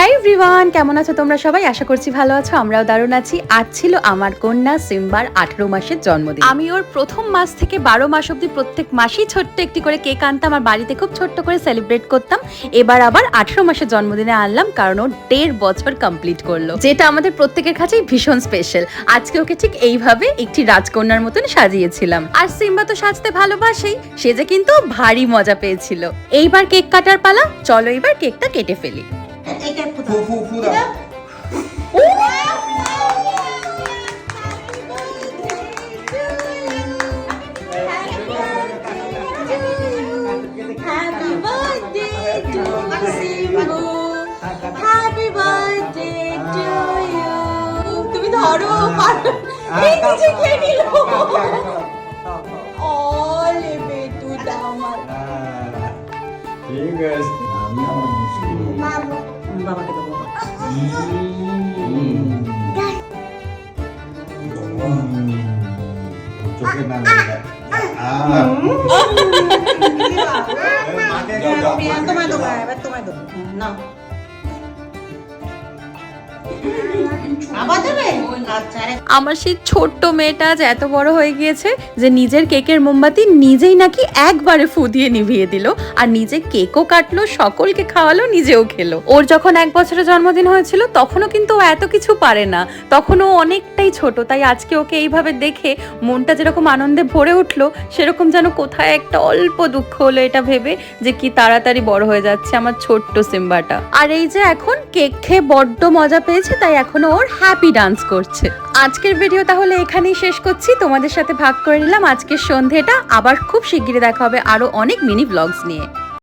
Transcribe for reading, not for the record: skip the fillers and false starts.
Hi everyone, কেমন আছো তোমরা সবাই? আশা করছি ভালো আছো, আমরাও দারুণ আছি। আজ ছিল আমার কন্যা সিম্বার 18 মাসের জন্মদিন। আমি ওর প্রথম মাস থেকে 12 মাস অবধি প্রত্যেক মাসেই ছোট্ট একটি করে কেক আনতাম আর বাড়িতে খুব ছোট্ট করে সেলিব্রেট করতাম। এবার আবার 18 মাসের জন্মদিনে আনলাম, কারণ ও 1.5 বছর কমপ্লিট করলো, যেটা আমাদের প্রত্যেকের কাছেই ভীষণ স্পেশাল। আজকে ওকে ঠিক এইভাবে একটি রাজকন্যার মতন সাজিয়েছিলাম। আর সিম্বা তো সাজতে ভালোবাসেই, সেজে কিন্তু ভারী মজা পেয়েছিল। এইবার কেক কাটার পালা, চলো এবার কেকটা কেটে ফেলি। তুমি ধরো ঠিক আছে বাবাকে দেবো। চোখে না তোমায় দেবো, এবার তোমায় দেবো না আবার দেবে। আচ্ছা, আমার সেই ছোট্ট মেয়েটা আজ এত বড় হয়ে গিয়েছে যে নিজের কেকের মোমবাতি নিজেই নাকি একবারে ফু দিয়ে নিভিয়ে দিল, আর নিজে কেকও কাটলো, সকলকে খাওয়ালো, নিজেও খেলো। ওর যখন 1 বছরের জন্মদিন হয়েছিল তখনও কিন্তু ও এত কিছু পারে না, তখনও অনেকটাই ছোট। তাই আজকে ওকে এইভাবে দেখে মনটা যেরকম আনন্দে ভরে উঠলো, সেরকম যেন কোথায় একটা অল্প দুঃখ হলো এটা ভেবে যে কি তাড়াতাড়ি বড় হয়ে যাচ্ছে আমার ছোট্ট সিম্বাটা। আর এই যে এখন কেক খেয়ে বড্ড মজা পেয়েছে, তাই এখনো ওর হ্যাপি ডান্স করছে। আজকের ভিডিও তাহলে এখানেই শেষ করছি, তোমাদের সাথে ভাগ করে নিলাম আজকের সন্ধ্যেটা। আবার খুব শিগগিরই দেখা হবে আরো অনেক মিনি ব্লগস নিয়ে।